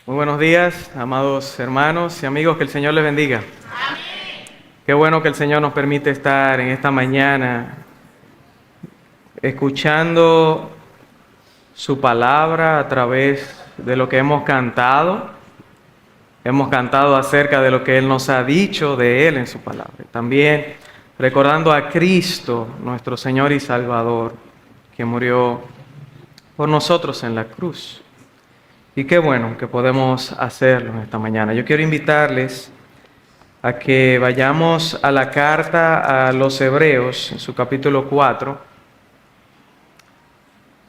Muy buenos días, amados hermanos y amigos, que el Señor les bendiga. Qué bueno que el Señor nos permite estar en esta mañana escuchando su palabra a través de lo que hemos cantado. Hemos cantado acerca de lo que Él nos ha dicho de Él en su palabra. También recordando a Cristo, nuestro Señor y Salvador, que murió por nosotros en la cruz. Y qué bueno que podemos hacerlo en esta mañana. Yo quiero invitarles a que vayamos a la carta a los Hebreos, en su capítulo 4,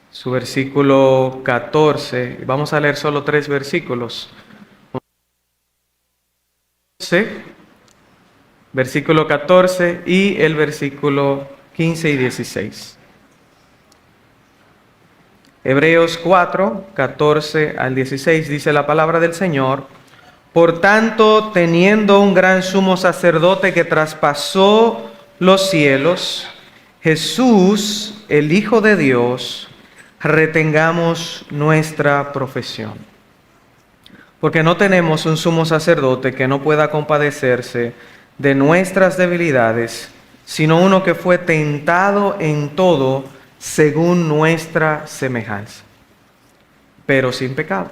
su versículo 14. Vamos a leer solo 3 versículos. Versículo 14 y el versículo 15 y 16. Hebreos 4, 14 al 16 dice la palabra del Señor: Por tanto, teniendo un gran sumo sacerdote que traspasó los cielos, Jesús, el Hijo de Dios, retengamos nuestra profesión. Porque no tenemos un sumo sacerdote que no pueda compadecerse de nuestras debilidades, sino uno que fue tentado en todo según nuestra semejanza, pero sin pecado.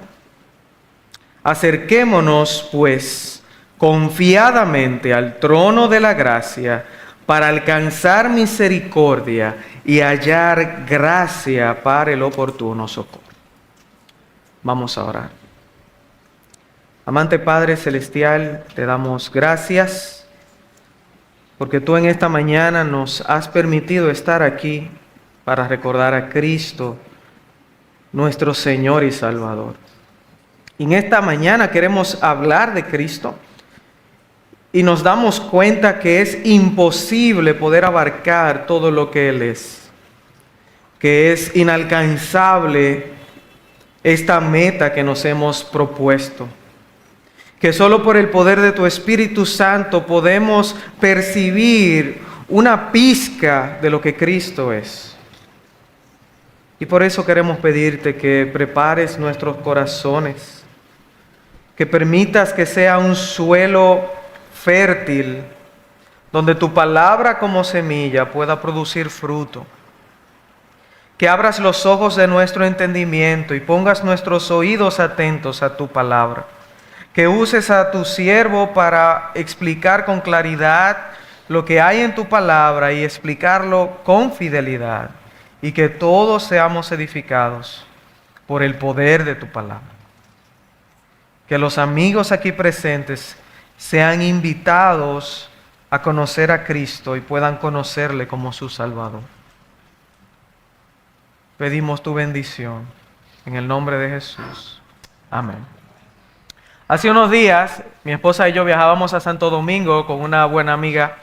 Acerquémonos, pues, confiadamente al trono de la gracia para alcanzar misericordia y hallar gracia para el oportuno socorro. Vamos a orar. Amante Padre Celestial, te damos gracias porque tú en esta mañana nos has permitido estar aquí para recordar a Cristo, nuestro Señor y Salvador. Y en esta mañana queremos hablar de Cristo y nos damos cuenta que es imposible poder abarcar todo lo que Él es, que es inalcanzable esta meta que nos hemos propuesto, que solo por el poder de tu Espíritu Santo podemos percibir una pizca de lo que Cristo es. Y por eso queremos pedirte que prepares nuestros corazones, que permitas que sea un suelo fértil, donde tu palabra como semilla pueda producir fruto. Que abras los ojos de nuestro entendimiento y pongas nuestros oídos atentos a tu palabra. Que uses a tu siervo para explicar con claridad lo que hay en tu palabra y explicarlo con fidelidad. Y que todos seamos edificados por el poder de tu palabra. Que los amigos aquí presentes sean invitados a conocer a Cristo y puedan conocerle como su Salvador. Pedimos tu bendición en el nombre de Jesús. Amén. Hace unos días, mi esposa y yo viajábamos a Santo Domingo con una buena amiga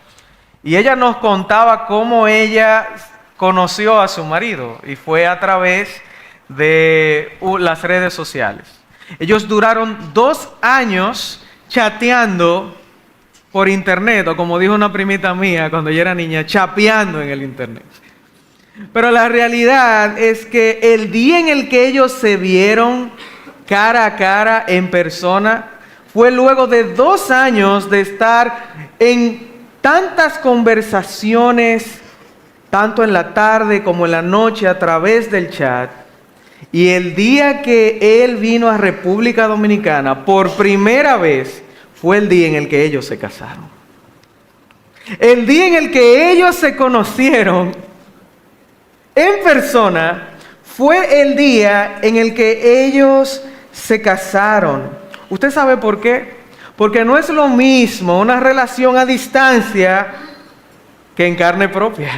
y ella nos contaba cómo ella conoció a su marido y fue a través de las redes sociales. Ellos duraron 2 años chateando por internet, o como dijo una primita mía cuando yo era niña, chapeando en el internet. Pero la realidad es que el día en el que ellos se vieron cara a cara en persona fue luego de 2 años de estar en tantas conversaciones, tanto en la tarde como en la noche a través del chat. Y el día que él vino a República Dominicana por primera vez fue el día en el que ellos se casaron. El día en el que ellos se conocieron en persona fue el día en el que ellos se casaron. ¿Usted sabe por qué? Porque no es lo mismo una relación a distancia que en carne propia.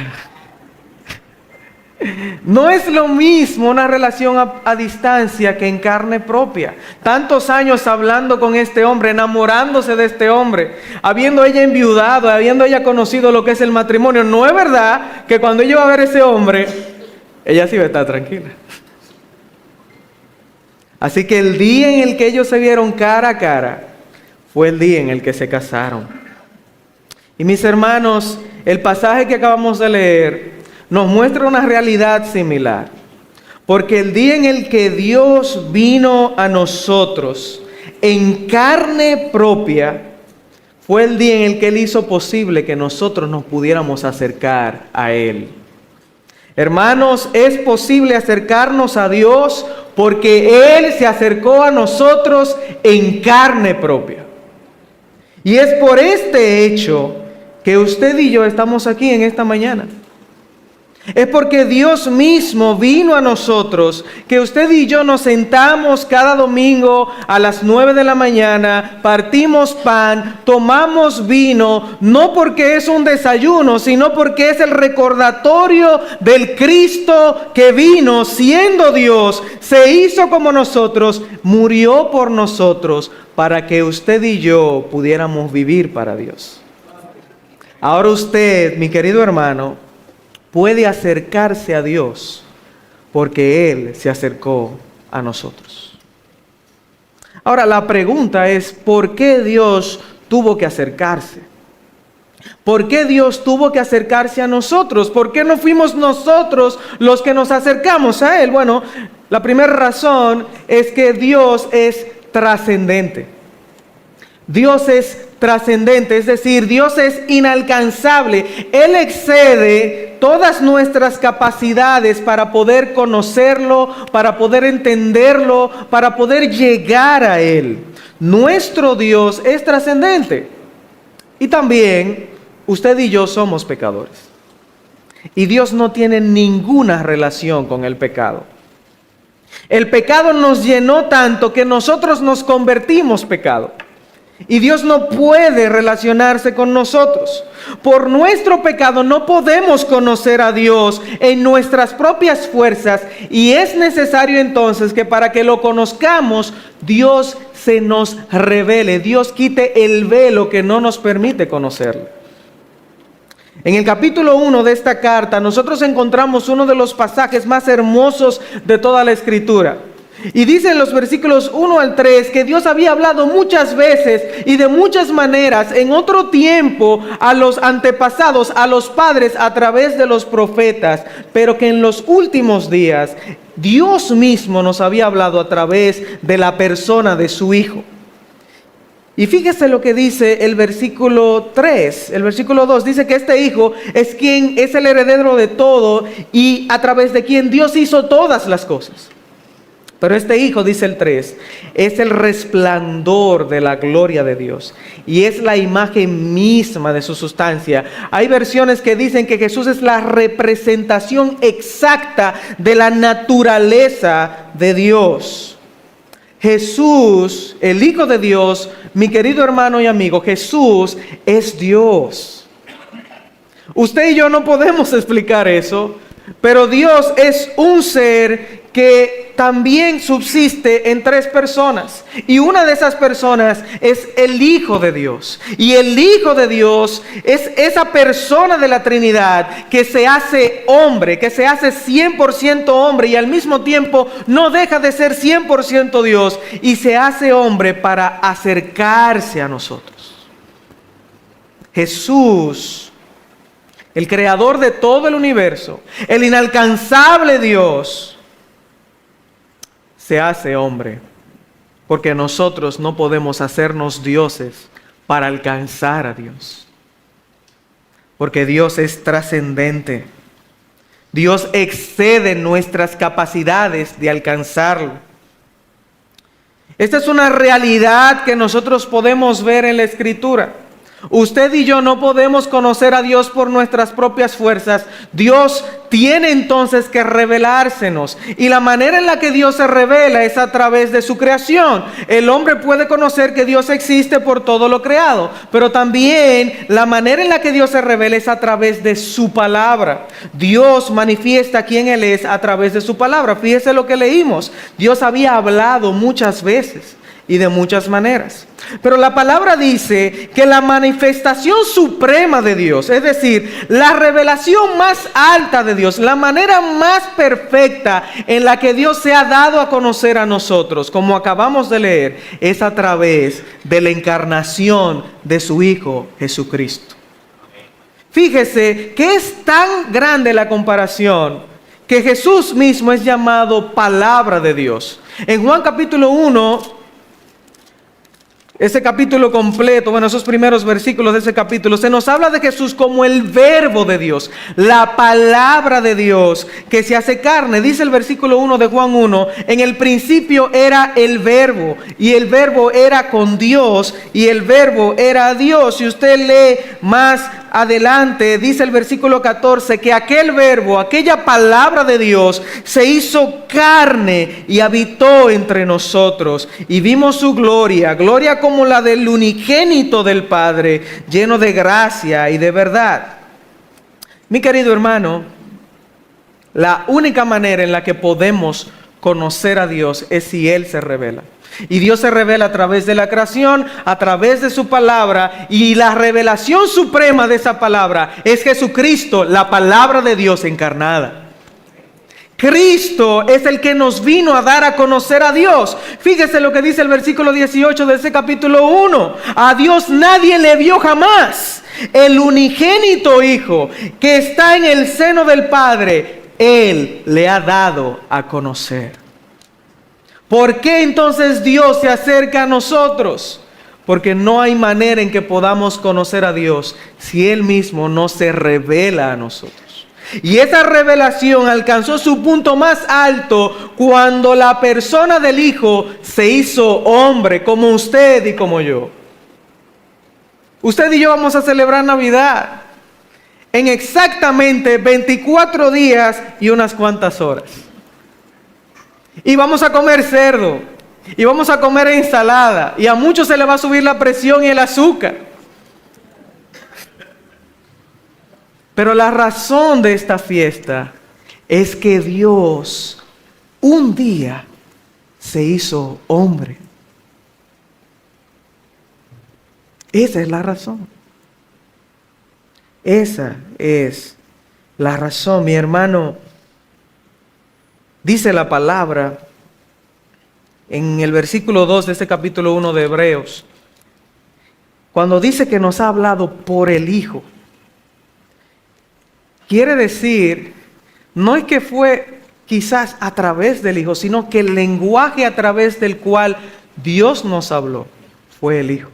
No es lo mismo una relación a distancia que en carne propia. Tantos años hablando con este hombre, enamorándose de este hombre, habiendo ella enviudado, habiendo ella conocido lo que es el matrimonio. No es verdad que cuando ella va a ver a ese hombre, ella sí va a estar tranquila. Así que el día en el que ellos se vieron cara a cara fue el día en el que se casaron. Y mis hermanos, el pasaje que acabamos de leer nos muestra una realidad similar. Porque el día en el que Dios vino a nosotros en carne propia, fue el día en el que Él hizo posible que nosotros nos pudiéramos acercar a Él. Hermanos, es posible acercarnos a Dios porque Él se acercó a nosotros en carne propia. Y es por este hecho que usted y yo estamos aquí en esta mañana. Es porque Dios mismo vino a nosotros, que usted y yo nos sentamos cada domingo a las 9 de la mañana, partimos pan, tomamos vino, no porque es un desayuno, sino porque es el recordatorio del Cristo que vino siendo Dios, se hizo como nosotros, murió por nosotros, para que usted y yo pudiéramos vivir para Dios. Ahora usted, mi querido hermano, puede acercarse a Dios porque Él se acercó a nosotros. Ahora la pregunta es, ¿por qué Dios tuvo que acercarse? ¿Por qué Dios tuvo que acercarse a nosotros? ¿Por qué no fuimos nosotros los que nos acercamos a Él? Bueno, la primera razón es que Dios es trascendente. Dios es trascendente, es decir, Dios es inalcanzable. Él excede todas nuestras capacidades para poder conocerlo, para poder entenderlo, para poder llegar a Él. Nuestro Dios es trascendente. Y también usted y yo somos pecadores. Y Dios no tiene ninguna relación con el pecado. El pecado nos llenó tanto que nosotros nos convertimos pecado. Y Dios no puede relacionarse con nosotros. Por nuestro pecado no podemos conocer a Dios en nuestras propias fuerzas. Y es necesario entonces que para que lo conozcamos, Dios se nos revele. Dios quite el velo que no nos permite conocerlo. En el capítulo 1 de esta carta, nosotros encontramos uno de los pasajes más hermosos de toda la Escritura. Y dice en los versículos 1 al 3 que Dios había hablado muchas veces y de muchas maneras en otro tiempo a los antepasados, a los padres a través de los profetas, pero que en los últimos días Dios mismo nos había hablado a través de la persona de su Hijo. Y fíjese lo que dice el versículo 3, el versículo 2, dice que este Hijo es quien es el heredero de todo y a través de quien Dios hizo todas las cosas. Pero este Hijo, dice el 3, es el resplandor de la gloria de Dios y es la imagen misma de su sustancia. Hay versiones que dicen que Jesús es la representación exacta de la naturaleza de Dios. Jesús, el Hijo de Dios, mi querido hermano y amigo, Jesús es Dios. Usted y yo no podemos explicar eso, pero Dios es un ser que también subsiste en tres personas. Y una de esas personas es el Hijo de Dios. Y el Hijo de Dios es esa persona de la Trinidad que se hace hombre, que se hace 100% hombre y al mismo tiempo no deja de ser 100% Dios. Y se hace hombre para acercarse a nosotros. Jesús, el creador de todo el universo, el inalcanzable Dios, se hace hombre, porque nosotros no podemos hacernos dioses para alcanzar a Dios, porque Dios es trascendente. Dios excede nuestras capacidades de alcanzarlo. Esta es una realidad que nosotros podemos ver en la Escritura. Usted y yo no podemos conocer a Dios por nuestras propias fuerzas. Dios tiene entonces que revelársenos. Y la manera en la que Dios se revela es a través de su creación. El hombre puede conocer que Dios existe por todo lo creado. Pero también la manera en la que Dios se revela es a través de su palabra. Dios manifiesta quién Él es a través de su palabra. Fíjese lo que leímos. Dios había hablado muchas veces y de muchas maneras. Pero la palabra dice que la manifestación suprema de Dios, es decir, la revelación más alta de Dios, la manera más perfecta en la que Dios se ha dado a conocer a nosotros, como acabamos de leer, es a través de la encarnación de su Hijo Jesucristo. Fíjese que es tan grande la comparación que Jesús mismo es llamado palabra de Dios. En Juan capítulo 1, ese capítulo completo, bueno, esos primeros versículos de ese capítulo, se nos habla de Jesús como el verbo de Dios, la palabra de Dios que se hace carne. Dice el versículo 1 de Juan 1, en el principio era el verbo, y el verbo era con Dios, y el verbo era Dios. Si usted lee más adelante, dice el versículo 14, que aquel verbo, aquella palabra de Dios, se hizo carne y habitó entre nosotros, y vimos su gloria, gloria como la del unigénito del Padre, lleno de gracia y de verdad. Mi querido hermano, la única manera en la que podemos conocer a Dios es si Él se revela. Y Dios se revela a través de la creación, a través de su palabra, y la revelación suprema de esa palabra es Jesucristo, la palabra de Dios encarnada. Cristo es el que nos vino a dar a conocer a Dios. Fíjese lo que dice el versículo 18 de ese capítulo 1. A Dios nadie le vio jamás. El unigénito Hijo que está en el seno del Padre, Él le ha dado a conocer. ¿Por qué entonces Dios se acerca a nosotros? Porque no hay manera en que podamos conocer a Dios si Él mismo no se revela a nosotros. Y esa revelación alcanzó su punto más alto cuando la persona del Hijo se hizo hombre, como usted y como yo. Usted y yo vamos a celebrar Navidad en exactamente 24 días y unas cuantas horas. Y vamos a comer cerdo, y vamos a comer ensalada, y a muchos se le va a subir la presión y el azúcar. Pero la razón de esta fiesta es que Dios un día se hizo hombre. Esa es la razón. Esa es la razón, mi hermano. Dice la palabra en el versículo 2 de este capítulo 1 de Hebreos, cuando dice que nos ha hablado por el Hijo, quiere decir, no es que fue quizás a través del Hijo, sino que el lenguaje a través del cual Dios nos habló fue el Hijo.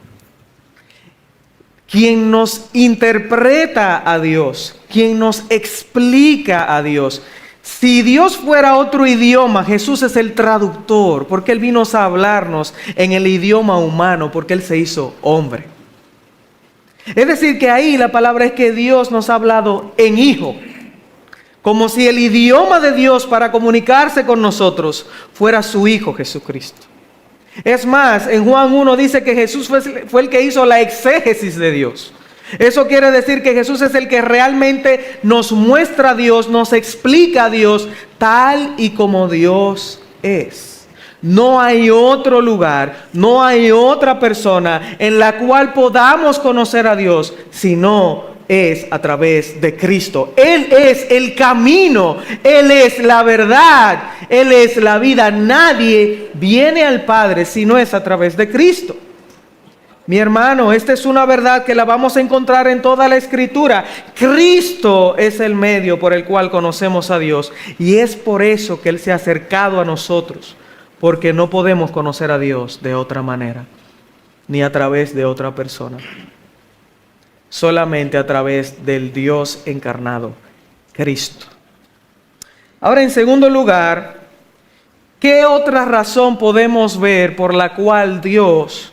Quien nos interpreta a Dios, quien nos explica a Dios. Si Dios fuera otro idioma, Jesús es el traductor, porque Él vino a hablarnos en el idioma humano, porque Él se hizo hombre. Es decir, que ahí la palabra es que Dios nos ha hablado en Hijo, como si el idioma de Dios para comunicarse con nosotros fuera su Hijo Jesucristo. Es más, en Juan 1 dice que Jesús fue el que hizo la exégesis de Dios. Eso quiere decir que Jesús es el que realmente nos muestra a Dios, nos explica a Dios tal y como Dios es. No hay otro lugar, no hay otra persona en la cual podamos conocer a Dios, sino es a través de Cristo. Él es el camino, Él es la verdad, Él es la vida. Nadie viene al Padre si no es a través de Cristo. Mi hermano, esta es una verdad que la vamos a encontrar en toda la Escritura. Cristo es el medio por el cual conocemos a Dios, y es por eso que Él se ha acercado a nosotros, porque no podemos conocer a Dios de otra manera, ni a través de otra persona. Solamente a través del Dios encarnado, Cristo. Ahora, en segundo lugar, ¿qué otra razón podemos ver por la cual Dios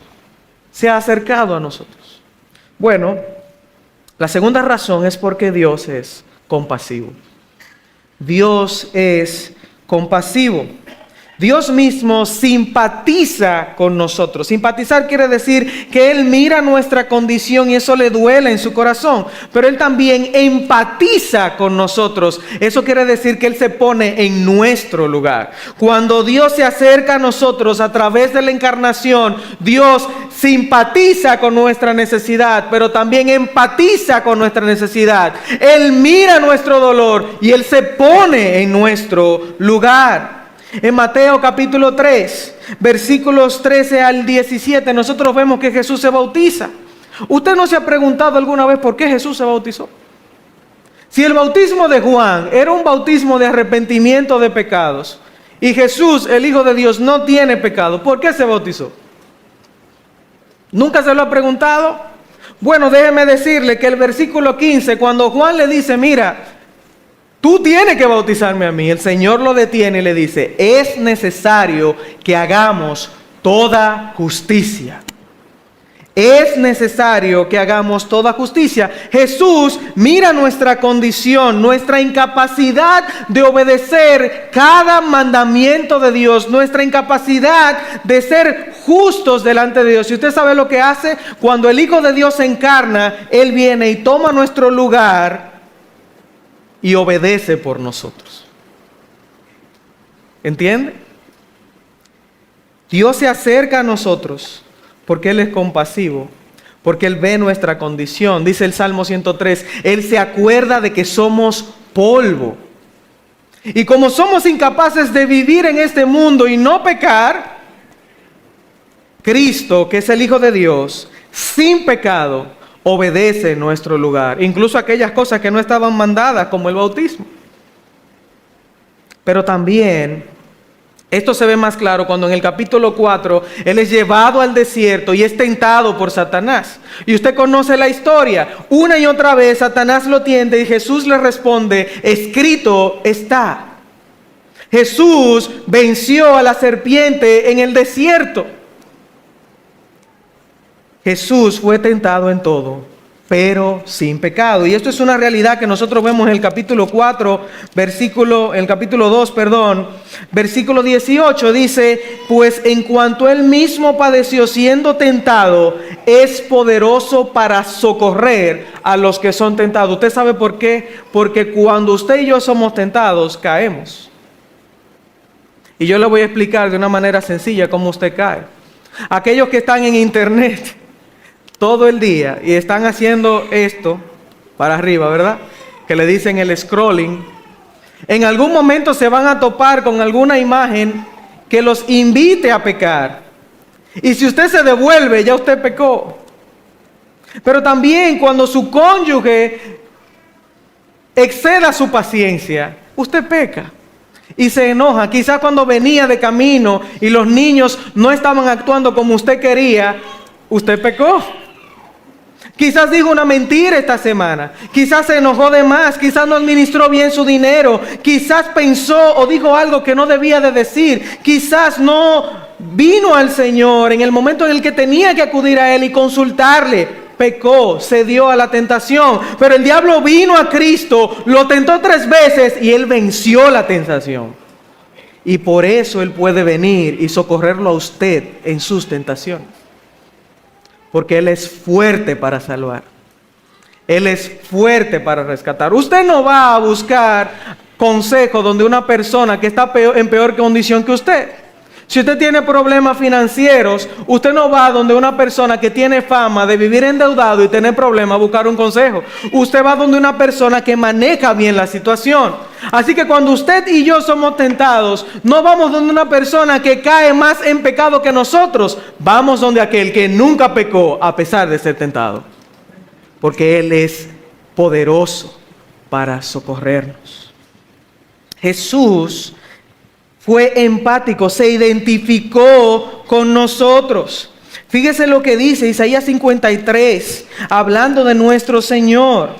se ha acercado a nosotros? Bueno, la segunda razón es porque Dios es compasivo. Dios es compasivo. Dios mismo simpatiza con nosotros. Simpatizar quiere decir que Él mira nuestra condición y eso le duele en su corazón. Pero Él también empatiza con nosotros. Eso quiere decir que Él se pone en nuestro lugar. Cuando Dios se acerca a nosotros a través de la encarnación, Dios simpatiza con nuestra necesidad, pero también empatiza con nuestra necesidad. Él mira nuestro dolor y Él se pone en nuestro lugar. En Mateo capítulo 3, versículos 13 al 17, nosotros vemos que Jesús se bautiza. ¿Usted no se ha preguntado alguna vez por qué Jesús se bautizó? Si el bautismo de Juan era un bautismo de arrepentimiento de pecados, y Jesús, el Hijo de Dios, no tiene pecado, ¿por qué se bautizó? ¿Nunca se lo ha preguntado? Bueno, déjeme decirle que el versículo 15, cuando Juan le dice, mira, tú tienes que bautizarme a mí, el Señor lo detiene y le dice, es necesario que hagamos toda justicia. Es necesario que hagamos toda justicia. Jesús mira nuestra condición, nuestra incapacidad de obedecer cada mandamiento de Dios, nuestra incapacidad de ser justos delante de Dios. Y usted sabe lo que hace cuando el Hijo de Dios se encarna, Él viene y toma nuestro lugar y obedece por nosotros. ¿Entiende? Dios se acerca a nosotros porque Él es compasivo, porque Él ve nuestra condición. Dice el Salmo 103, Él se acuerda de que somos polvo. Y como somos incapaces de vivir en este mundo y no pecar, Cristo, que es el Hijo de Dios, sin pecado, obedece en nuestro lugar. Incluso aquellas cosas que no estaban mandadas, como el bautismo. Pero también esto se ve más claro cuando en el capítulo 4 Él es llevado al desierto y es tentado por Satanás. Y usted conoce la historia. Una y otra vez Satanás lo tienta y Jesús le responde, escrito está. Jesús venció a la serpiente en el desierto. Jesús fue tentado en todo, pero sin pecado. Y esto es una realidad que nosotros vemos en el capítulo 4, en el capítulo 2, versículo 18, dice, pues en cuanto Él mismo padeció siendo tentado, es poderoso para socorrer a los que son tentados. ¿Usted sabe por qué? Porque cuando usted y yo somos tentados, caemos. Y yo le voy a explicar de una manera sencilla cómo usted cae. Aquellos que están en internet todo el día y están haciendo esto para arriba, ¿verdad? Que le dicen el scrolling. En algún momento se van a topar con alguna imagen que los invite a pecar. Y si usted se devuelve, ya usted pecó. Pero también cuando su cónyuge exceda su paciencia, usted peca. Y se enoja. Quizás cuando venía de camino y los niños no estaban actuando como usted quería, usted pecó. Quizás dijo una mentira esta semana. Quizás se enojó de más. Quizás no administró bien su dinero. Quizás pensó o dijo algo que no debía de decir. Quizás no vino al Señor en el momento en el que tenía que acudir a Él y consultarle. Pecó, cedió a la tentación. Pero el diablo vino a Cristo, lo tentó 3 veces y Él venció la tentación. Y por eso Él puede venir y socorrerlo a usted en sus tentaciones. Porque Él es fuerte para salvar. Él es fuerte para rescatar. Usted no va a buscar consejo donde una persona que está en peor condición que usted. Si usted tiene problemas financieros, usted no va donde una persona que tiene fama de vivir endeudado y tener problemas a buscar un consejo. Usted va donde una persona que maneja bien la situación. Así que cuando usted y yo somos tentados, no vamos donde una persona que cae más en pecado que nosotros. Vamos donde aquel que nunca pecó a pesar de ser tentado. Porque Él es poderoso para socorrernos. Jesús fue empático, se identificó con nosotros. Fíjese lo que dice Isaías 53, hablando de nuestro Señor.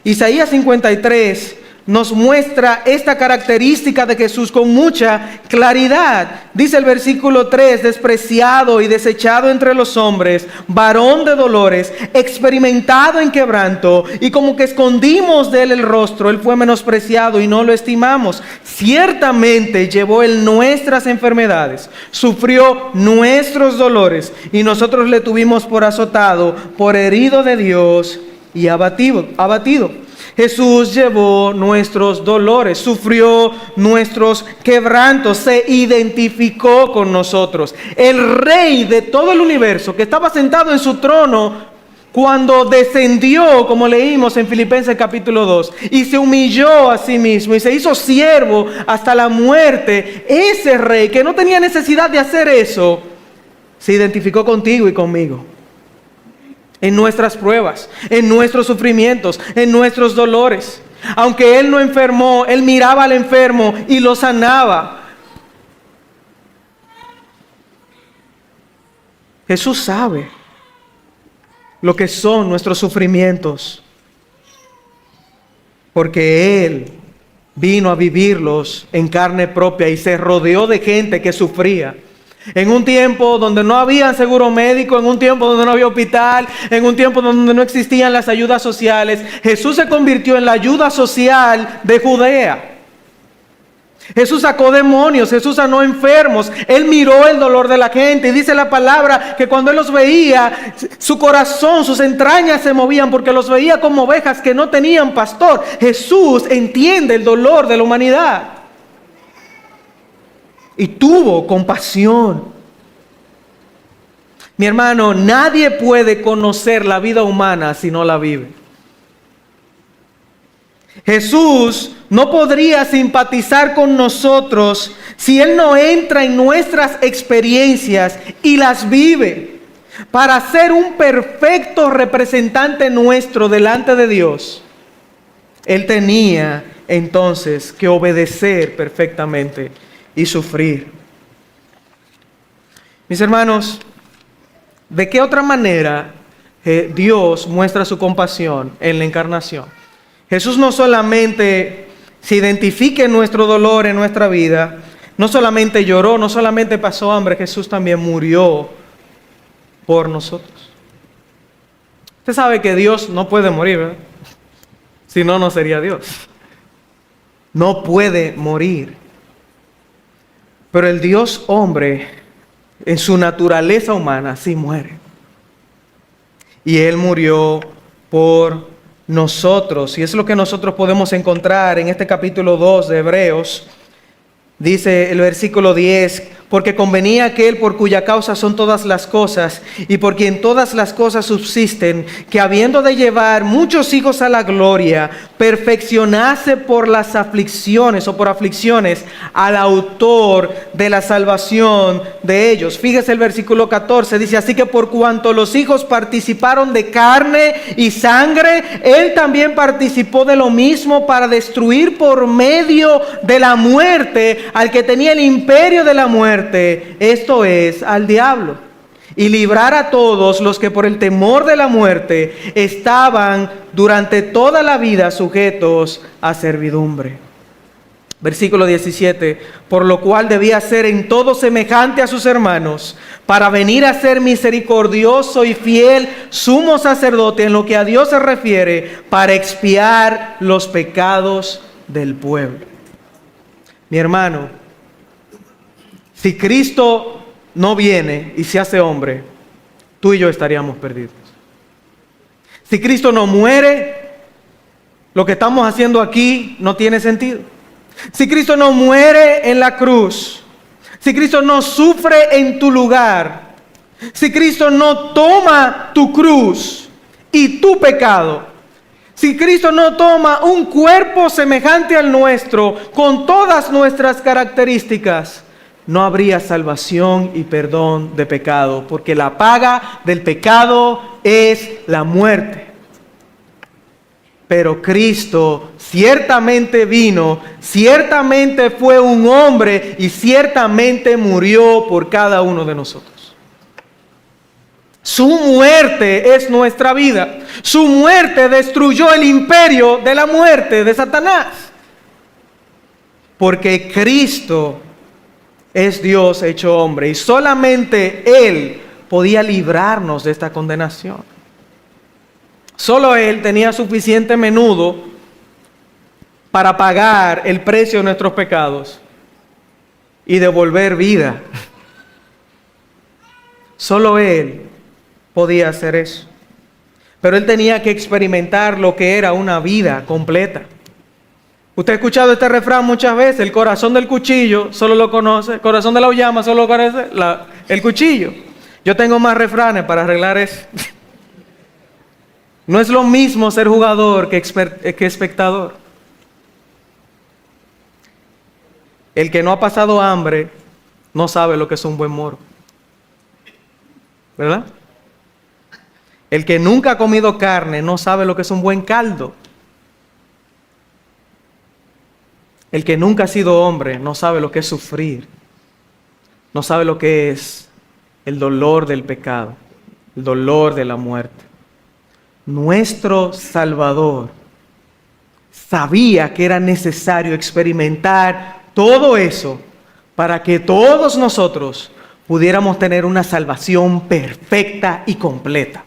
Isaías 53 nos muestra esta característica de Jesús con mucha claridad. Dice el versículo 3, despreciado y desechado entre los hombres, varón de dolores, experimentado en quebranto, y como que escondimos de Él el rostro, Él fue menospreciado y no lo estimamos. Ciertamente llevó Él nuestras enfermedades, sufrió nuestros dolores, y nosotros le tuvimos por azotado, por herido de Dios y abatido. Jesús llevó nuestros dolores, sufrió nuestros quebrantos, se identificó con nosotros. El Rey de todo el universo, que estaba sentado en su trono cuando descendió, como leímos en Filipenses capítulo 2, y se humilló a sí mismo y se hizo siervo hasta la muerte, ese Rey que no tenía necesidad de hacer eso, se identificó contigo y conmigo. En nuestras pruebas, en nuestros sufrimientos, en nuestros dolores. Aunque Él no enfermó, Él miraba al enfermo y lo sanaba. Jesús sabe lo que son nuestros sufrimientos, porque Él vino a vivirlos en carne propia y se rodeó de gente que sufría. En un tiempo donde no había seguro médico, en un tiempo donde no había hospital, en un tiempo donde no existían las ayudas sociales, Jesús se convirtió en la ayuda social de Judea. Jesús sacó demonios, Jesús sanó enfermos, Él miró el dolor de la gente y dice la palabra que cuando Él los veía, su corazón, sus entrañas se movían porque los veía como ovejas que no tenían pastor. Jesús entiende el dolor de la humanidad y tuvo compasión. Mi hermano, nadie puede conocer la vida humana si no la vive. Jesús no podría simpatizar con nosotros si Él no entra en nuestras experiencias y las vive para ser un perfecto representante nuestro delante de Dios. Él tenía entonces que obedecer perfectamente y sufrir. Mis hermanos, ¿de qué otra manera Dios muestra su compasión en la encarnación? Jesús no solamente se identifica en nuestro dolor, en nuestra vida, no solamente lloró, no solamente pasó hambre, Jesús también murió por nosotros. Usted sabe que Dios no puede morir, ¿verdad? Si no, no sería Dios. No puede morir. Pero el Dios hombre, en su naturaleza humana, sí muere. Y Él murió por nosotros, y es lo que nosotros podemos encontrar en este capítulo 2 de Hebreos. Dice el versículo 10, porque convenía aquel por cuya causa son todas las cosas, y por quien todas las cosas subsisten, que habiendo de llevar muchos hijos a la gloria, perfeccionase por las aflicciones o por aflicciones al autor de la salvación de ellos. Fíjese el versículo 14, dice, así que por cuanto los hijos participaron de carne y sangre, Él también participó de lo mismo para destruir por medio de la muerte al que tenía el imperio de la muerte, esto es, al diablo, y librar a todos los que por el temor de la muerte estaban durante toda la vida sujetos a servidumbre. Versículo 17, por lo cual debía ser en todo semejante a sus hermanos, para venir a ser misericordioso y fiel sumo sacerdote en lo que a Dios se refiere, para expiar los pecados del pueblo. Mi hermano, si Cristo no viene y se hace hombre, tú y yo estaríamos perdidos. Si Cristo no muere, lo que estamos haciendo aquí no tiene sentido. Si Cristo no muere en la cruz, si Cristo no sufre en tu lugar, si Cristo no toma tu cruz y tu pecado, si Cristo no toma un cuerpo semejante al nuestro, con todas nuestras características, no habría salvación y perdón de pecado, porque la paga del pecado es la muerte. Pero Cristo ciertamente vino, ciertamente fue un hombre y ciertamente murió por cada uno de nosotros. Su muerte es nuestra vida. Su muerte destruyó el imperio de la muerte de Satanás. Porque Cristo es Dios hecho hombre y solamente Él podía librarnos de esta condenación. Solo Él tenía suficiente menudo para pagar el precio de nuestros pecados y devolver vida. Solo Él podía hacer eso. Pero Él tenía que experimentar lo que era una vida completa. Usted ha escuchado este refrán muchas veces: el corazón del cuchillo solo lo conoce, el corazón de la llama solo lo conoce el cuchillo. Yo tengo más refranes para arreglar eso. No es lo mismo ser jugador que espectador. El que no ha pasado hambre no sabe lo que es un buen moro, ¿verdad? El que nunca ha comido carne no sabe lo que es un buen caldo. El que nunca ha sido hombre no sabe lo que es sufrir. No sabe lo que es el dolor del pecado, el dolor de la muerte. nuestro Salvador, sabía que era necesario experimentar todo eso para que todos nosotros pudiéramos tener una salvación perfecta y completa.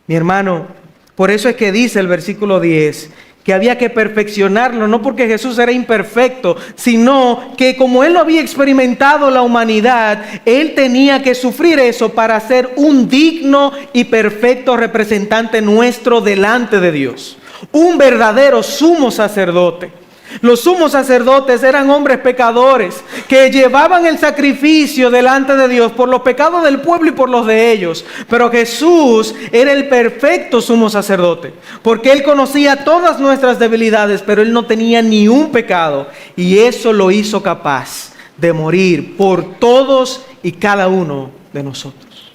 Mi hermano, por eso es que dice el versículo 10 que había que perfeccionarlo, no porque Jesús era imperfecto, sino que como Él lo había experimentado la humanidad, Él tenía que sufrir eso para ser un digno y perfecto representante nuestro delante de Dios. Un verdadero sumo sacerdote. Los sumos sacerdotes eran hombres pecadores que llevaban el sacrificio delante de Dios por los pecados del pueblo y por los de ellos. Pero Jesús era el perfecto sumo sacerdote, porque Él conocía todas nuestras debilidades, pero Él no tenía ni un pecado. Y eso lo hizo capaz de morir por todos y cada uno de nosotros.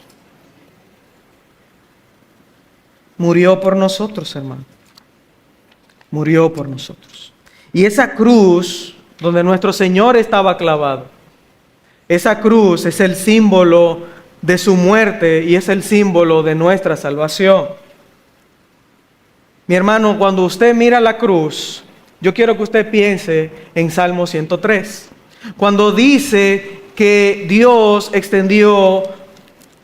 Murió por nosotros, hermano. Murió por nosotros. Y esa cruz donde nuestro Señor estaba clavado, esa cruz es el símbolo de su muerte y es el símbolo de nuestra salvación. Mi hermano, cuando usted mira la cruz, yo quiero que usted piense en Salmo 103. Cuando dice que Dios extendió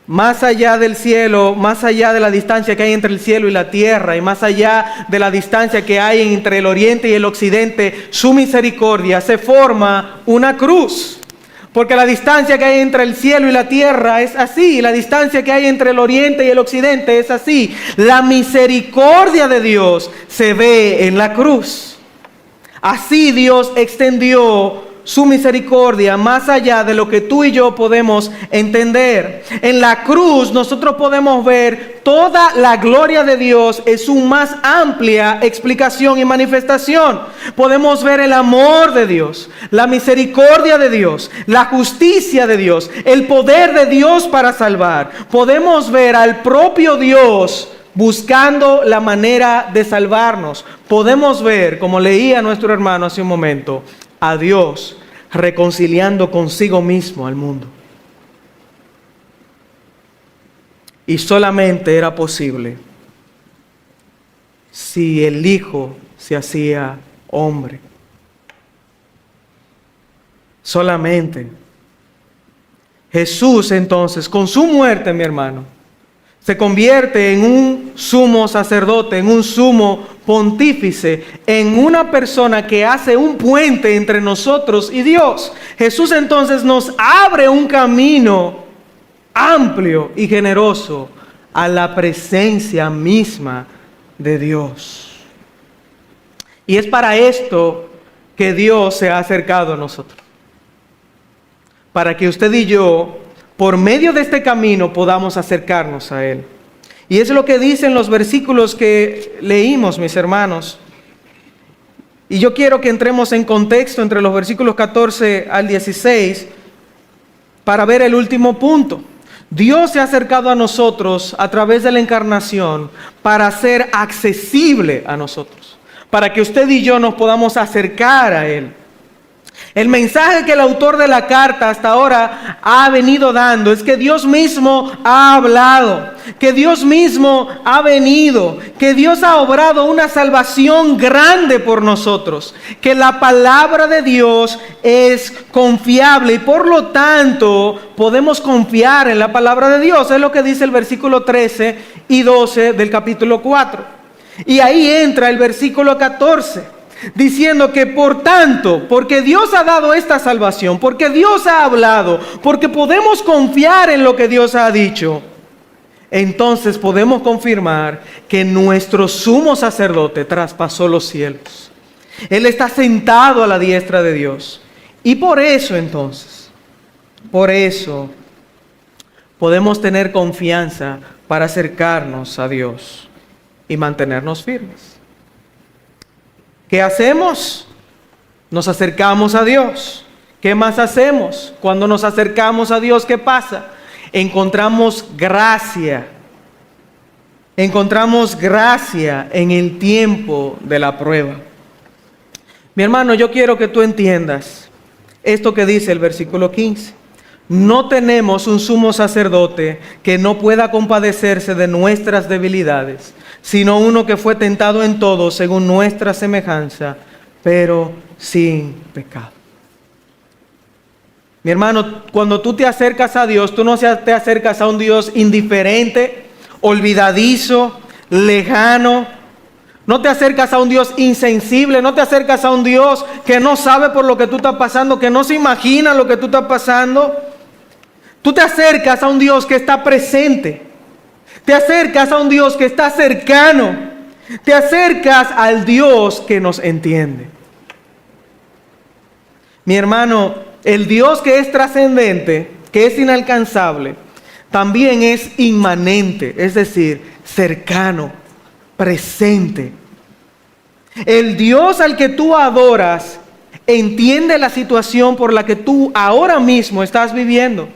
más allá del cielo, más allá de la distancia que hay entre el cielo y la tierra, y más allá de la distancia que hay entre el oriente y el occidente, su misericordia, se forma una cruz. Porque la distancia que hay entre el cielo y la tierra es así, la distancia que hay entre el oriente y el occidente es así. La misericordia de Dios se ve en la cruz. Así Dios extendió su misericordia más allá de lo que tú y yo podemos entender. En la cruz nosotros podemos ver toda la gloria de Dios en su más amplia explicación y manifestación. Podemos ver el amor de Dios, la misericordia de Dios, la justicia de Dios, el poder de Dios para salvar. Podemos ver al propio Dios buscando la manera de salvarnos. Podemos ver, como leía nuestro hermano hace un momento, a Dios reconciliando consigo mismo al mundo. Y solamente era posible si el Hijo se hacía hombre. Solamente. Jesús entonces, con su muerte, mi hermano, se convierte en un sumo sacerdote, en un sumo pontífice, en una persona que hace un puente entre nosotros y Dios. Jesús entonces nos abre un camino amplio y generoso a la presencia misma de Dios. Y es para esto que Dios se ha acercado a nosotros. Para que usted y yo, por medio de este camino, podamos acercarnos a Él. Y es lo que dicen los versículos que leímos, mis hermanos. Y yo quiero que entremos en contexto entre los versículos 14 al 16 para ver el último punto. Dios se ha acercado a nosotros a través de la encarnación para ser accesible a nosotros, para que usted y yo nos podamos acercar a Él. El mensaje que el autor de la carta hasta ahora ha venido dando es que Dios mismo ha hablado, que Dios mismo ha venido, que Dios ha obrado una salvación grande por nosotros, que la palabra de Dios es confiable y por lo tanto podemos confiar en la palabra de Dios. Es lo que dice el versículo 13 y 12 del capítulo 4. Y ahí entra el versículo 14. Diciendo que por tanto, porque Dios ha dado esta salvación, porque Dios ha hablado, porque podemos confiar en lo que Dios ha dicho, entonces podemos confirmar que nuestro sumo sacerdote traspasó los cielos. Él está sentado a la diestra de Dios. Y por eso entonces, por eso podemos tener confianza para acercarnos a Dios y mantenernos firmes. ¿Qué hacemos? Nos acercamos a Dios. ¿Qué más hacemos? Cuando nos acercamos a Dios, ¿qué pasa? Encontramos gracia. Encontramos gracia en el tiempo de la prueba. Mi hermano, yo quiero que tú entiendas esto que dice el versículo 15. No tenemos un sumo sacerdote que no pueda compadecerse de nuestras debilidades, sino uno que fue tentado en todo según nuestra semejanza, pero sin pecado. Mi hermano, cuando tú te acercas a Dios, tú no te acercas a un Dios indiferente, olvidadizo, lejano. No te acercas a un Dios insensible, no te acercas a un Dios que no sabe por lo que tú estás pasando, que no se imagina lo que tú estás pasando. Tú te acercas a un Dios que está presente. Te acercas a un Dios que está cercano. Te acercas al Dios que nos entiende. Mi hermano, el Dios que es trascendente, que es inalcanzable, también es inmanente, es decir, cercano, presente. El Dios al que tú adoras entiende la situación por la que tú ahora mismo estás viviendo.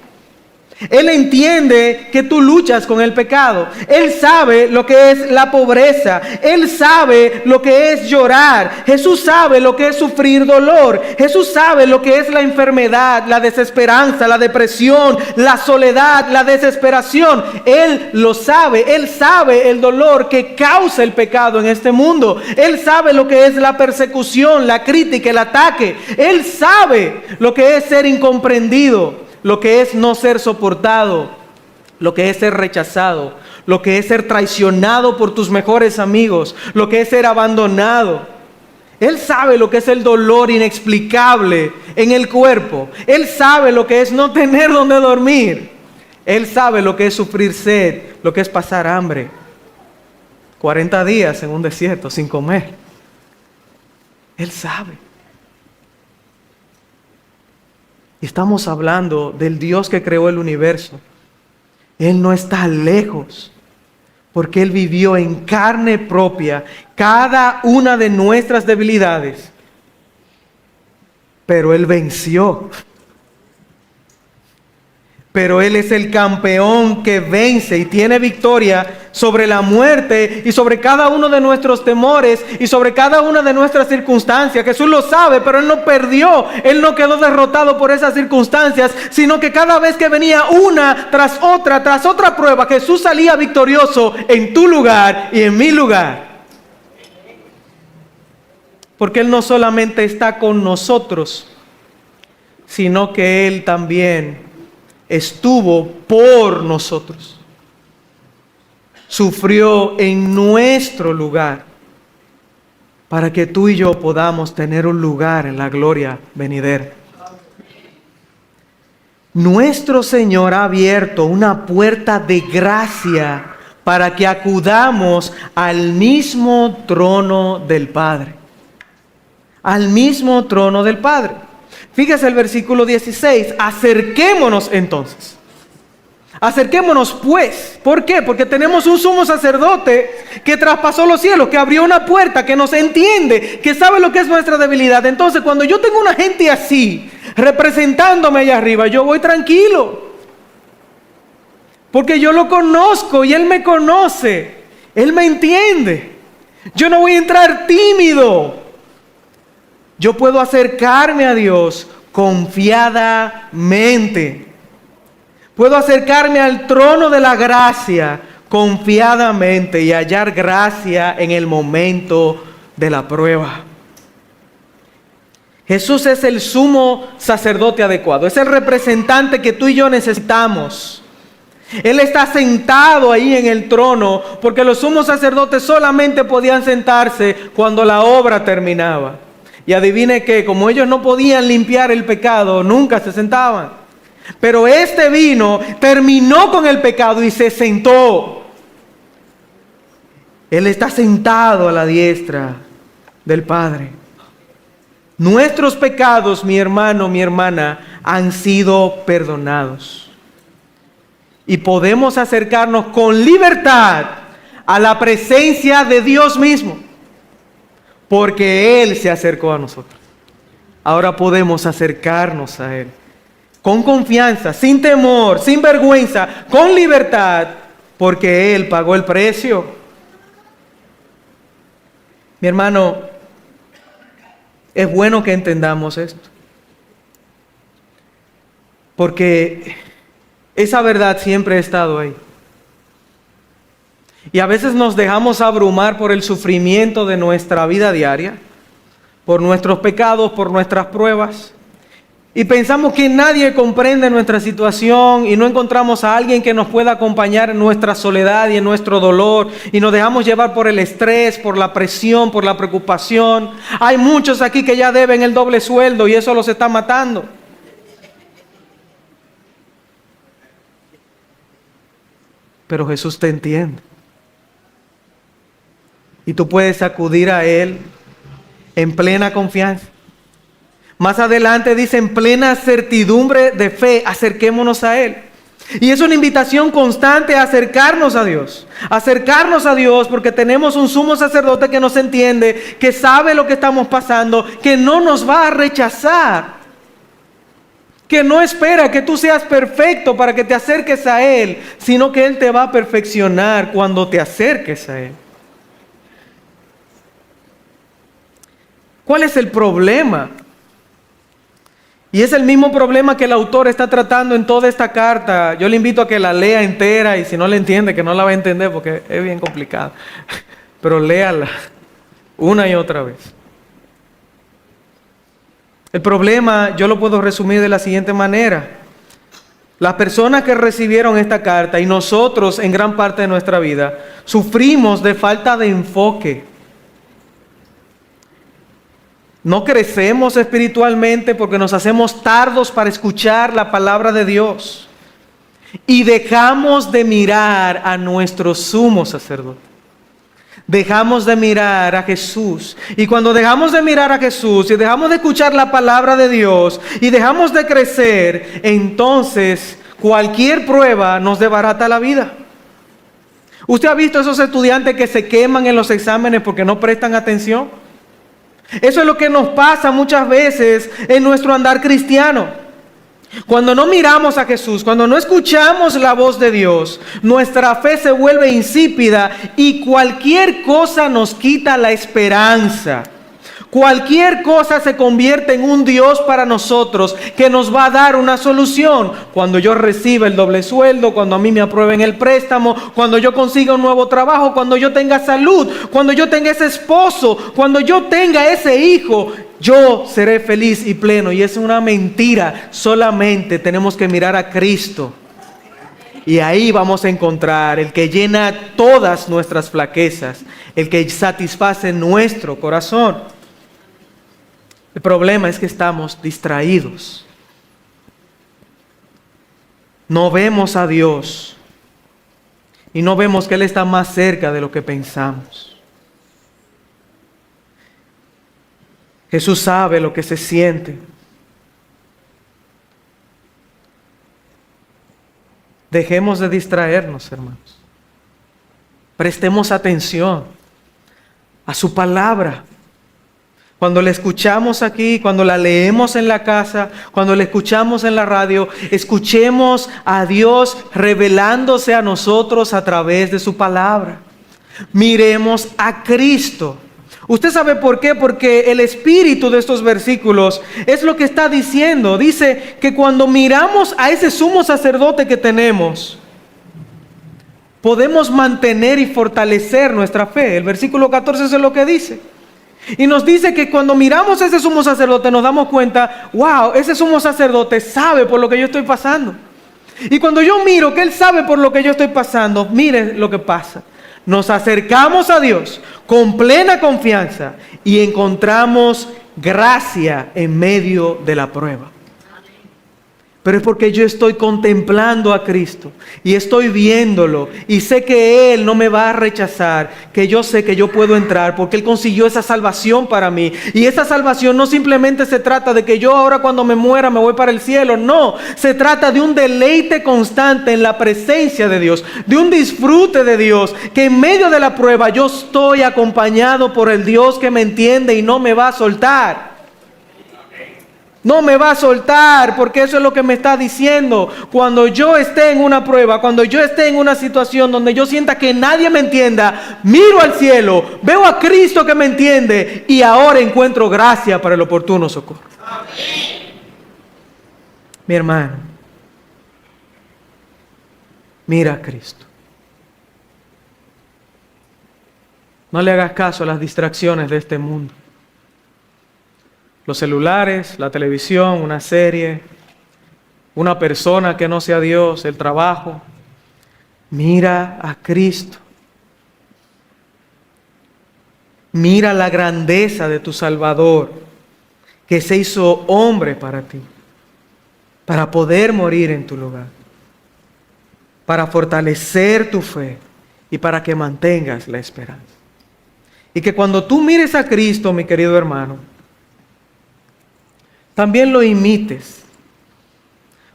Él entiende que tú luchas con el pecado. Él sabe lo que es la pobreza. Él sabe lo que es llorar. Jesús sabe lo que es sufrir dolor. Jesús sabe lo que es la enfermedad, la desesperanza, la depresión, la soledad, la desesperación. Él lo sabe. Él sabe el dolor que causa el pecado en este mundo. Él sabe lo que es la persecución, la crítica, el ataque. Él sabe lo que es ser incomprendido, lo que es no ser soportado, lo que es ser rechazado, lo que es ser traicionado por tus mejores amigos, lo que es ser abandonado. Él sabe lo que es el dolor inexplicable en el cuerpo. Él sabe lo que es no tener donde dormir. Él sabe lo que es sufrir sed, lo que es pasar hambre. 40 días en un desierto sin comer. Él sabe. Estamos hablando del Dios que creó el universo. Él no está lejos, porque Él vivió en carne propia cada una de nuestras debilidades. Pero Él venció. Pero Él es el campeón que vence y tiene victoria sobre la muerte y sobre cada uno de nuestros temores y sobre cada una de nuestras circunstancias. Jesús lo sabe, pero Él no perdió. Él no quedó derrotado por esas circunstancias, sino que cada vez que venía una tras otra prueba, Jesús salía victorioso en tu lugar y en mi lugar. Porque Él no solamente está con nosotros, sino que Él también estuvo por nosotros. Sufrió en nuestro lugar para que tú y yo podamos tener un lugar en la gloria venidera. Nuestro Señor ha abierto una puerta de gracia para que acudamos al mismo trono del Padre. Al mismo trono del Padre. Fíjese el versículo 16. Acerquémonos entonces. Acerquémonos pues. ¿Por qué? Porque tenemos un sumo sacerdote que traspasó los cielos, que abrió una puerta, que nos entiende, que sabe lo que es nuestra debilidad. Entonces, cuando yo tengo una gente así, representándome allá arriba, yo voy tranquilo. Porque yo lo conozco y Él me conoce. Él me entiende. Yo no voy a entrar tímido. Yo puedo acercarme a Dios confiadamente. Puedo acercarme al trono de la gracia confiadamente y hallar gracia en el momento de la prueba. Jesús es el sumo sacerdote adecuado. Es el representante que tú y yo necesitamos. Él está sentado ahí en el trono porque los sumos sacerdotes solamente podían sentarse cuando la obra terminaba. Y adivine que como ellos no podían limpiar el pecado, nunca se sentaban. Pero este vino, terminó con el pecado y se sentó. Él está sentado a la diestra del Padre. Nuestros pecados, mi hermano, mi hermana, han sido perdonados. Y podemos acercarnos con libertad a la presencia de Dios mismo. Porque Él se acercó a nosotros. Ahora podemos acercarnos a Él. Con confianza, sin temor, sin vergüenza, con libertad. Porque Él pagó el precio. Mi hermano, es bueno que entendamos esto. porque esa verdad siempre ha estado ahí. Y a veces nos dejamos abrumar por el sufrimiento de nuestra vida diaria, por nuestros pecados, por nuestras pruebas. Y pensamos que nadie comprende nuestra situación y no encontramos a alguien que nos pueda acompañar en nuestra soledad y en nuestro dolor. Y nos dejamos llevar por el estrés, por la presión, por la preocupación. Hay muchos aquí que ya deben el doble sueldo y eso los está matando. Pero Jesús te entiende. Y tú puedes acudir a Él en plena confianza. Más adelante dice, en plena certidumbre de fe, acerquémonos a Él. Y es una invitación constante a acercarnos a Dios. Acercarnos a Dios porque tenemos un sumo sacerdote que nos entiende, que sabe lo que estamos pasando, que no nos va a rechazar, que no espera que tú seas perfecto para que te acerques a Él, sino que Él te va a perfeccionar cuando te acerques a Él. ¿Cuál es el problema? Y es el mismo problema que el autor está tratando en toda esta carta. Yo le invito a que la lea entera y si no la entiende, que no la va a entender porque es bien complicada. Pero léala una y otra vez. El problema yo lo puedo resumir de la siguiente manera. Las personas que recibieron esta carta y nosotros en gran parte de nuestra vida sufrimos de falta de enfoque. No crecemos espiritualmente porque nos hacemos tardos para escuchar la palabra de Dios. Y dejamos de mirar a nuestro sumo sacerdote. Dejamos de mirar a Jesús. Y cuando dejamos de mirar a Jesús y dejamos de escuchar la palabra de Dios y dejamos de crecer, entonces cualquier prueba nos desbarata la vida. ¿Usted ha visto esos estudiantes que se queman en los exámenes porque no prestan atención? Eso es lo que nos pasa muchas veces en nuestro andar cristiano. Cuando no miramos a Jesús, cuando no escuchamos la voz de Dios, nuestra fe se vuelve insípida y cualquier cosa nos quita la esperanza. Cualquier cosa se convierte en un Dios para nosotros que nos va a dar una solución. Cuando yo reciba el doble sueldo, cuando a mí me aprueben el préstamo, cuando yo consiga un nuevo trabajo, cuando yo tenga salud, cuando yo tenga ese esposo, cuando yo tenga ese hijo, yo seré feliz y pleno. Y es una mentira. Solamente tenemos que mirar a Cristo. Y ahí vamos a encontrar el que llena todas nuestras flaquezas, el que satisface nuestro corazón. El problema es que estamos distraídos. No vemos a Dios y no vemos que Él está más cerca de lo que pensamos. Jesús sabe lo que se siente. Dejemos de distraernos, hermanos. Prestemos atención a su palabra. Cuando la escuchamos aquí, cuando la leemos en la casa, cuando la escuchamos en la radio, escuchemos a Dios revelándose a nosotros a través de su palabra. Miremos a Cristo. ¿Usted sabe por qué? Porque el espíritu de estos versículos es lo que está diciendo. Dice que cuando miramos a ese sumo sacerdote que tenemos, podemos mantener y fortalecer nuestra fe. El versículo 14 es lo que dice. Y nos dice que cuando miramos a ese sumo sacerdote nos damos cuenta, wow, ese sumo sacerdote sabe por lo que yo estoy pasando. Y cuando yo miro que Él sabe por lo que yo estoy pasando, mire lo que pasa. Nos acercamos a Dios con plena confianza y encontramos gracia en medio de la prueba. Pero es porque yo estoy contemplando a Cristo y estoy viéndolo y sé que Él no me va a rechazar, que yo sé que yo puedo entrar porque Él consiguió esa salvación para mí. Y esa salvación no simplemente se trata de que yo ahora cuando me muera me voy para el cielo, no, se trata de un deleite constante en la presencia de Dios, de un disfrute de Dios, que en medio de la prueba yo estoy acompañado por el Dios que me entiende y no me va a soltar. No me va a soltar, porque eso es lo que me está diciendo. Cuando yo esté en una prueba, cuando yo esté en una situación donde yo sienta que nadie me entienda, miro al cielo, veo a Cristo que me entiende y ahora encuentro gracia para el oportuno socorro. Amén. Mi hermano, Mira a Cristo. No le hagas caso a las distracciones de este mundo. Los celulares, la televisión, una serie, una persona que no sea Dios, el trabajo. Mira a Cristo. Mira la grandeza de tu Salvador, que se hizo hombre para ti, para poder morir en tu lugar, para fortalecer tu fe y para que mantengas la esperanza. Y que cuando tú mires a Cristo, mi querido hermano, también lo imites.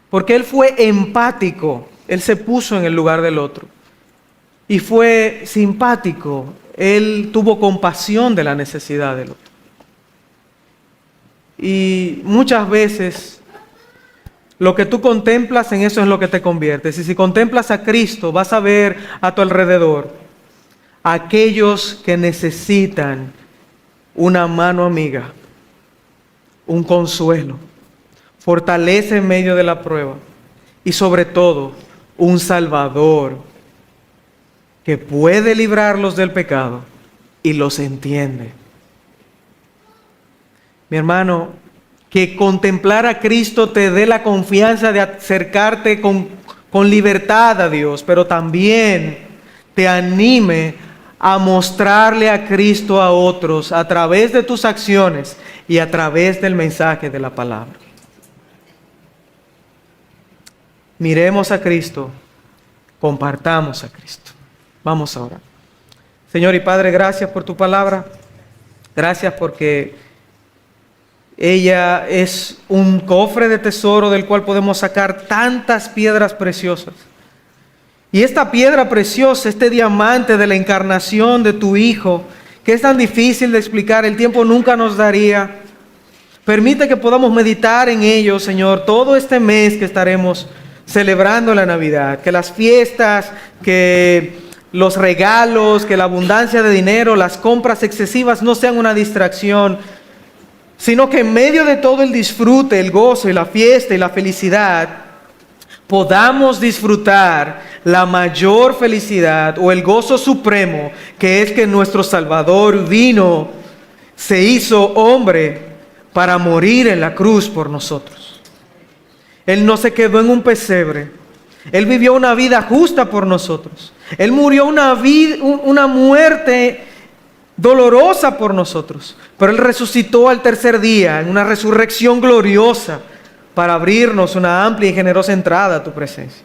Porque Él fue empático, Él se puso en el lugar del otro. Y fue simpático, Él tuvo compasión de la necesidad del otro. Y muchas veces lo que tú contemplas, en eso es lo que te conviertes. Y si contemplas a Cristo, vas a ver a tu alrededor aquellos que necesitan una mano amiga, un consuelo, fortaleza en medio de la prueba y sobre todo un Salvador que puede librarlos del pecado y los entiende. Mi hermano, que contemplar a Cristo te dé la confianza de acercarte con libertad a Dios, pero también te anime a mostrarle a Cristo a otros a través de tus acciones y a través del mensaje de la palabra. Miremos a Cristo, compartamos a Cristo. Vamos ahora. Señor y Padre, gracias por tu palabra. Gracias porque ella es un cofre de tesoro del cual podemos sacar tantas piedras preciosas. Y esta piedra preciosa, este diamante de la encarnación de tu Hijo, que es tan difícil de explicar, el tiempo nunca nos daría. Permite que podamos meditar en ello, Señor, todo este mes que estaremos celebrando la Navidad. Que las fiestas, que los regalos, que la abundancia de dinero, las compras excesivas no sean una distracción, sino que en medio de todo el disfrute, el gozo y la fiesta y la felicidad, podamos disfrutar la mayor felicidad o el gozo supremo, que es que nuestro Salvador vino, se hizo hombre para morir en la cruz por nosotros. Él no se quedó en un pesebre. Él vivió una vida justa por nosotros. Él murió una muerte dolorosa por nosotros. Pero Él resucitó al tercer día en una resurrección gloriosa para abrirnos una amplia y generosa entrada a tu presencia.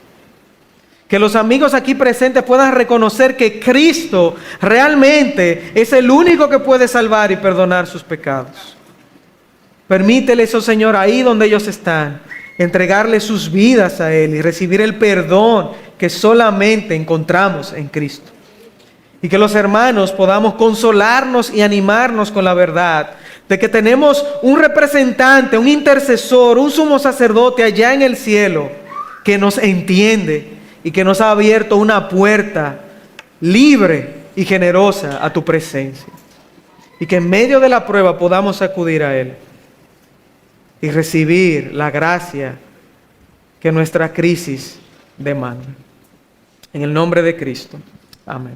Que los amigos aquí presentes puedan reconocer que Cristo realmente es el único que puede salvar y perdonar sus pecados. Permíteles, oh Señor, ahí donde ellos están, entregarle sus vidas a Él y recibir el perdón que solamente encontramos en Cristo. Y que los hermanos podamos consolarnos y animarnos con la verdad de que tenemos un representante, un intercesor, un sumo sacerdote allá en el cielo que nos entiende y que nos ha abierto una puerta libre y generosa a tu presencia. Y que en medio de la prueba podamos acudir a Él y recibir la gracia que nuestra crisis demanda. En el nombre de Cristo. Amén.